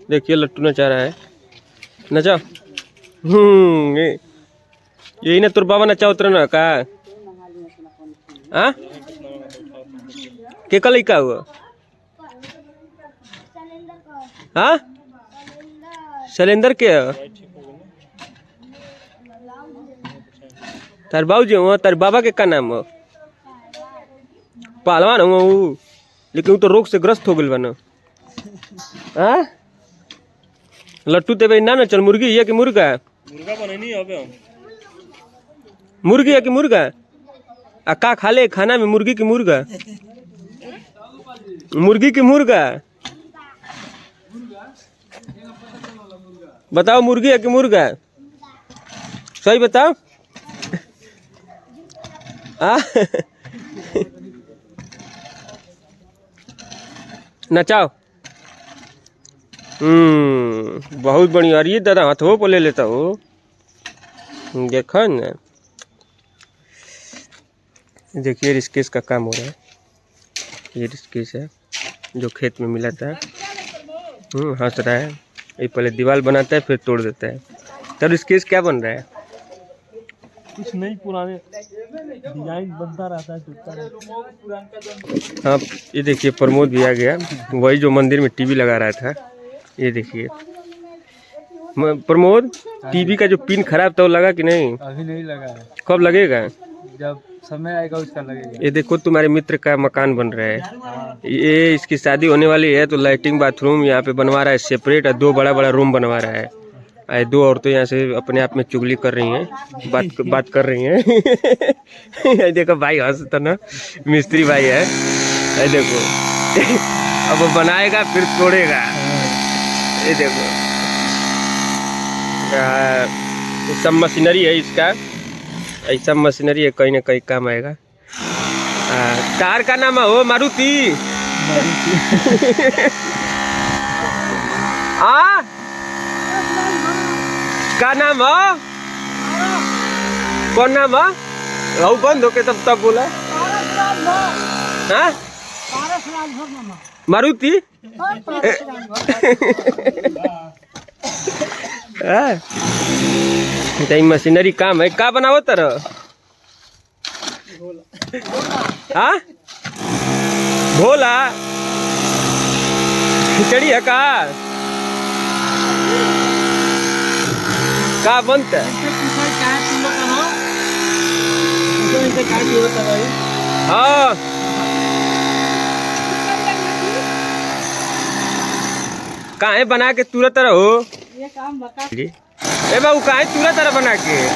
देखिए लट्टू नचा रहा है, नचा। यही ना तोर बाबा नचा उतर ना का के कल का हुआ हाँ शैलेंद्र के तार बाबूजी हुआ, तार बाबा के का नाम हो? पहलवान हुआ वो, लेकिन वो तो रोग से ग्रस्त हो गए बना। हाँ लट्टू ते भाई ना चल, मुर्गी है कि मुर्गा? मुर्गा बने नहीं अबे हम। मुर्गी है कि मुर्गा? आ का खा ले खाना में, मुर्गी की मुर्गा? मुर्गी की मुर्गा बताओ, मुर्गी है कि मुर्गा? सही बताओ। नचाओ। बहुत बढ़िया। अरे दादा हाथों पर ले लेता हो, देखो ना। देखिए रिस्केस का काम हो रहा है, ये रिस्केस है जो खेत में मिला था। हंस रहा है, ये पहले दीवार बनाता है फिर तोड़ देता है। तब रिस्केस क्या बन रहा है? कुछ नहीं, पुराने डिजाइन बनता रहता है, टूटता रहता है। हाँ ये देखिए प्रमोद भी आ गया, वही जो मंदिर में टीवी लगा रहा था। ये देखिए प्रमोद, टीवी का जो पिन खराब था वो लगा कि नहीं? अभी नहीं लगा है, कब लगेगा? जब समय आएगा उसका लगेगा। ये देखो तुम्हारे मित्र का मकान बन रहा है, ये इसकी शादी होने वाली है तो लाइटिंग बाथरूम यहाँ पे बनवा रहा है सेपरेट, और 2 बड़ा बड़ा रूम बनवा रहा है। 2 औरतें यहाँ से अपने आप में चुगली कर रही हैं, बात कर रही हैं। देखो भाई हंसता ना, मिस्त्री भाई है। देखो अब वो बनाएगा फिर तोड़ेगा। ये देखो सब मशीनरी है इसका, ऐसा मशीनरी है कहीं ना कहीं काम आएगा। कार का नाम हो मारुति। का नाम हो? कौन नाम हो? वो बंद हो के तब बोला हाँ मारुति। मशीनरी काम है। का बनाओ तरह? हाँ भोला खिचड़ी है का बनता है? हाँ काहे बना के तुरंत रहो ए बाबू, काहे तुरंत तरह बना के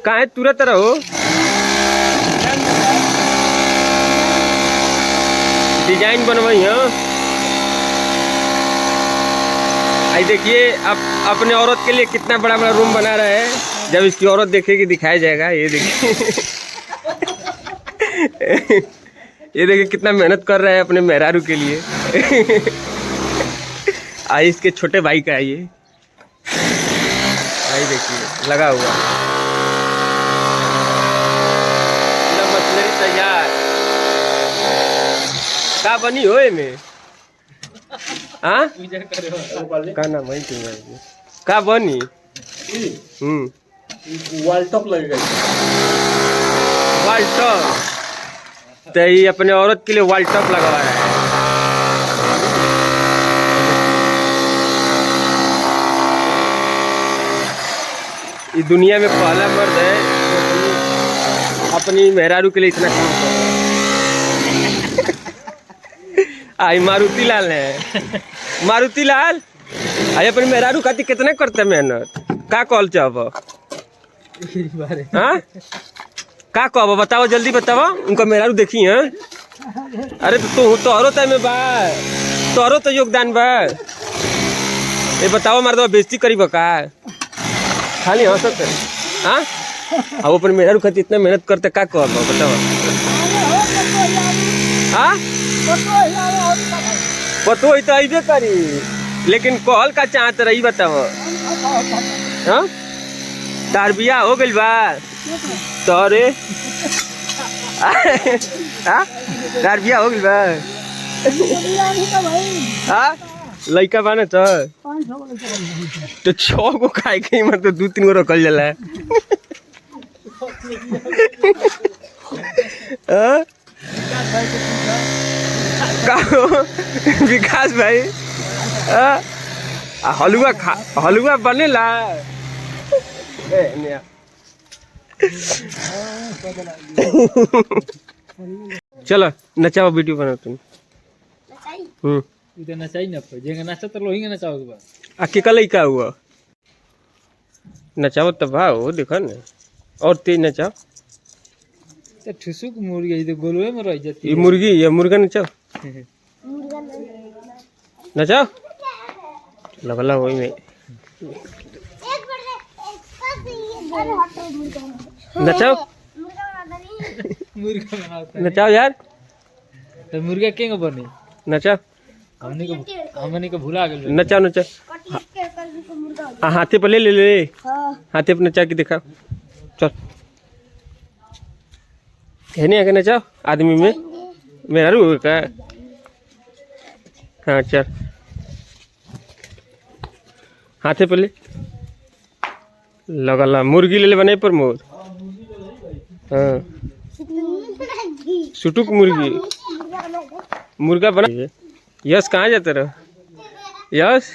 काहे तुरंत रहो? डिजाइन बनवाई है। आई देखिए अब अपने औरत के लिए कितना बड़ा बड़ा रूम बना रहा है, जब इसकी औरत देखेगी दिखाया जाएगा। ये देखिए ये देखिए कितना मेहनत कर रहा है अपने मेहरारू के लिए। आई इसके छोटे भाई का है ये, आई देखिए लगा हुआ मशीनरी तैयार। का बनी हो में हाँ का नाम है का बनी? वॉल टॉप लगेगा। वॉल टॉप तो ये अपने औरत के लिए वॉल टॉप लगवा रहा है। ये दुनिया में पहला मर्द है अपनी मेहरारू के लिए इतना काम कर रहा है। आई मारुति लाल है, मारुति लाल आई अपनी मेहरारू खाती कितना करते मेहनत। का कॉल चाहब? हाँ का कहब बताओ, जल्दी बताओ। उनका मेहरारू देखी है? अरे तो तोहरो तो में बा, तोहरो तो योगदान बा। ये बताओ मर्दवा बेइज्जती करीब का खाली हंसत है? हाँ अब अपन मेहरारू खाती इतना मेहनत करते का कहब बताओ? हाँ पतो ही तो अबे करी, लेकिन कहल का चाहत रही बताओ? हाँ तार बिया हो गइल बा तोरे हाँ तार बिया हो गइल बा हाँ लड़का बाने तो 6 गो खाए के मतलब 2-3 गो रखल जाला विकास भाई हलुआ बनेला चलो नचाओ वीडियो बनाओ तुम इधर नचाई ना जेंगे नाचा तो लोही नचाओगे बस आके कल का हुआ नचाओ तब भाव देखो ना और तेज नचाओ तो ठुसुक मुर्गी इधर गोलवे में रह जाती ये मुर्गी या मुर्गा नचाओ नचाओ लगला वही में नचाओ मुर्गा बनाता नचाओ यार तो मुर्गा केंगे बनी नचाओ हमने को भुला गए नचाओ नचाओ हाथे पर ले हाथे पर नचा के दिखा चल है नहीं आके नचाओ आदमी में मेरा रू का हाँ चल हाथे पर ले लगला मुर्गी ले बने पर मोर हाँ सुटुक मुर्गी मुर्गा बना यश कहाँ जाते रहो यश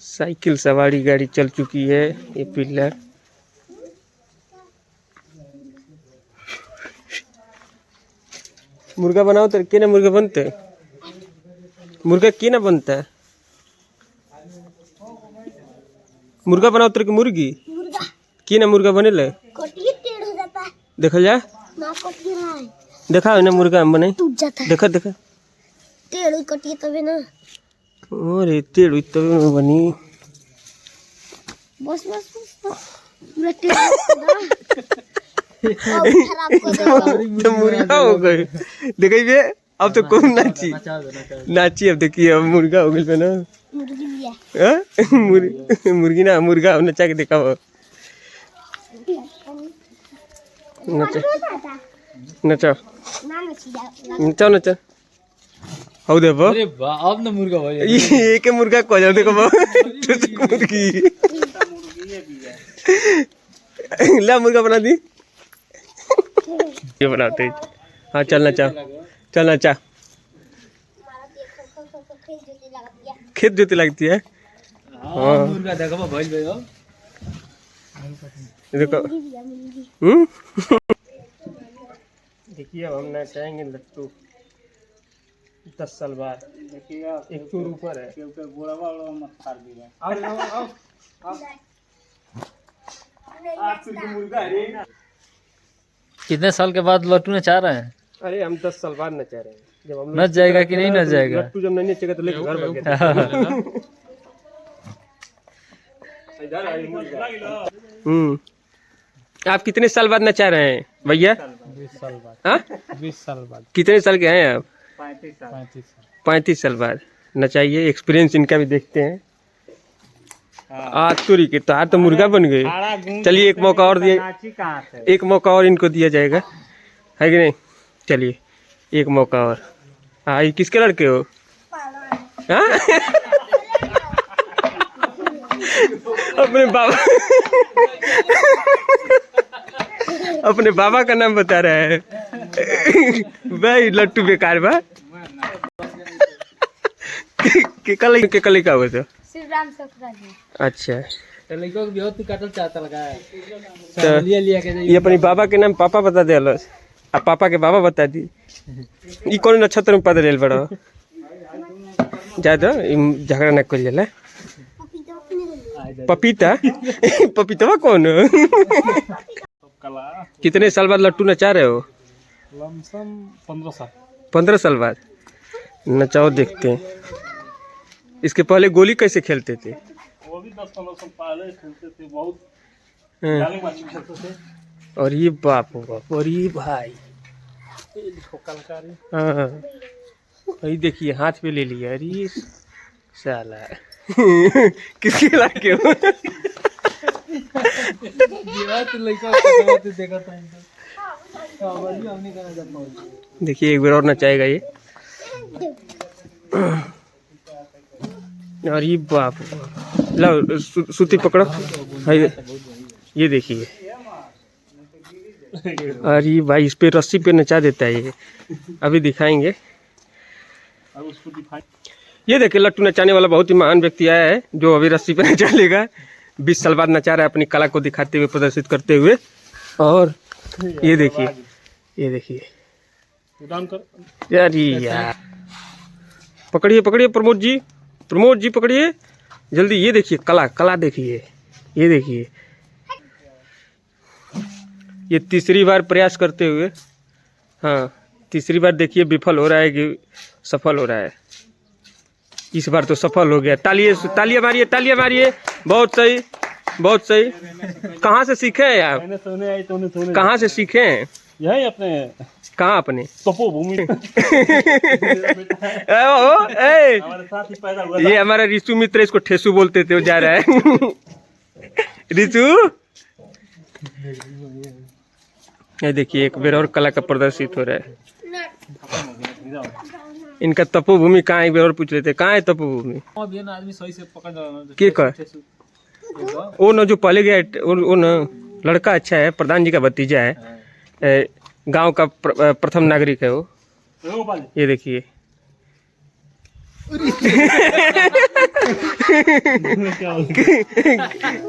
साइकिल सवारी गाड़ी चल चुकी है ये पिलर मुर्गा बनाओ तो के ना मुर्गा बनते मुर्गा के ना बनता है मुर्गा बनाओ तो मुर्गी की ना मुर्गा बने ले देखा जा देखा ना मुर्गा बने देखा देखा अरे टेढ़ तो बनी बस तो मुर्गा हो गए देखिए अब तो कौन नाची नाची अब देखिए अब मुर्गा हो गई ना मुर्गी ना मुर्गा नचा के देखा नचाओ नचाओ नचा हो दे अरे अब ना मुर्गा भाई एक मुर्गा को जाओ देखो मुर्गी ला मुर्गा बना दी ये बनाते हाँ चलना चाह चलना चाह खेत जोती लगती है हाँ मुर्गा देखो भाई भाई देखो देखिए अब हम नचाएंगे लट्टू 10 साल बाद देखिएगा एक चूर ऊपर है बोरा वाला मत फाड़ दिया मुर्गा कितने साल के बाद लट्टू नचा रहे हैं अरे हम 10 साल बाद नचा रहे हैं जब हम नच जाएगा कि नहीं नच जाएगा लट्टू जब नहीं नचेगा तो लेके घर भाग गया आप कितने साल बाद नचा रहे हैं भैया 20 साल बाद हाँ 20 साल बाद कितने साल के हैं आप 35 साल बाद नचाइए एक्सपीरियंस इनका भी देखते हैं तुरी के तो तो मुर्गा बन गए चलिए एक मौका और दिए एक मौका और इनको दिया जाएगा है कि नहीं चलिए एक मौका और हाँ ये किसके लड़के हो हाँ अपने बाबा का नाम बता रहा है भाई लट्टू बेकार बा के कल का हुआ था अच्छा तो लड़कों को भी बहुत काटल चाहता लगा है तो ये अपनी बाबा के नाम पापा बता दे अलस आ पापा के बाबा बता दी ये कौन नक्षत्र में पता रेल बड़ा ज्यादा झगड़ा न कर जाला पपीता पपीता कौन कितने साल बाद लट्टू नचा रहे हो 15 साल बाद नचाओ देखते हैं इसके पहले गोली कैसे खेलते थे वो भी 10-15 साल पहले खेलते थे बहुत और ये बाप और ये भाई हाँ ये देखिए हाथ पे ले लिया अरे साला किसके लड़के हो देखा था हमने करना चाहता। देखिए एक बार और नचाएगा ये। अरे बाप रे। लो सूती पकड़ो। हाय, ये देखिए। अरे भाई इस पे रस्सी पे नचा देता है ये। अभी दिखाएंगे। अब उसको दिखाएं। ये देखिए लट्टू नचाने वाला बहुत ही महान व्यक्ति आया है जो अभी रस्सी पे नचा लेगा। 20 साल बाद नचा रहा है अपनी कला को दिखाते हुए, प्रदर्शित करते हुए। और ये देखिए, ये देखिए डाउन कर। यार यार, पकड़िए पकड़िए प्रमोद जी, प्रमोद जी पकड़िए जल्दी। ये देखिए कला, कला देखिए, ये देखिए। ये तीसरी बार प्रयास करते हुए, हाँ तीसरी बार देखिए विफल हो रहा है कि सफल हो रहा है। इस बार तो सफल हो गया। तालियां तालियां मारिए, तालियां मारिए। बहुत सही, बहुत सही। कहाँ से सीखे हैं आप? कहाँ से सीखे हैं? यही अपने। कहाँ अपने? तपोभूमि। हमारे साथ ही पैदा हुआ। ये हमारा रिशु मित्र, इसको ठेसू बोलते थे, वो जा रहा है। रिशु, ये देखिए एक बेर और कला का प्रदर्शित हो रहा है। इनका तपोभूमि कहाँ है? एक बार और पूछ लेते, कहाँ है तपोभूमि? आदमी सही से पकड़ के कर वो न जो पहले गया, वो न लड़का अच्छा है, प्रधान जी का भतीजा है, गांव का प्रथम नागरिक है वो। ये देखिए।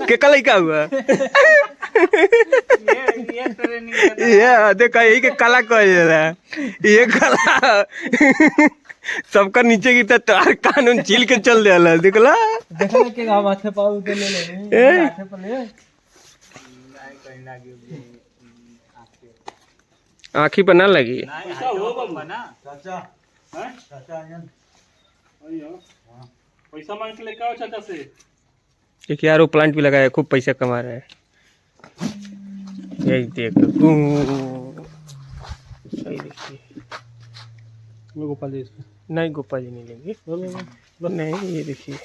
के कल क्या हुआ? ये देखा, यही के कला कह रहा है। ये कला सबका नीचे की तार कानून छील के चल दिया। देखला के माथे पाऊ ले ले माथे पर ले। आँखी पर ना लगी। पैसा हो बाबू ना चाचा। हैं चाचा आयन अयो पैसा मांग के लेके आओ चाचा से। देखिए यार वो प्लांट भी लगाया है, खूब पैसा कमा रहा है। यही देखो सही देखिए। गोपाल जी इसको नहीं, गोपाल जी नहीं लेंगे। नहीं ये देखिए।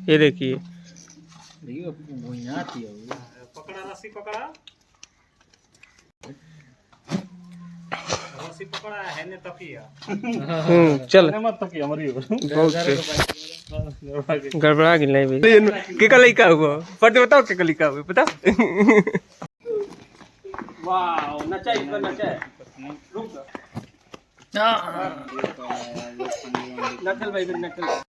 ये देखिए। पकड़ा रस्सी, पकड़ा रस्सी, पकड़ा है ने तकिया। चल मत तकिया मरी हो। बहुत गड़बड़ा गई नहीं भाई। के कल का हुआ पढ़ते बताओ, के कल का हुआ बताओ। वाह नचा, इसका नचा है। रुक जा। नचल भाई, नचल।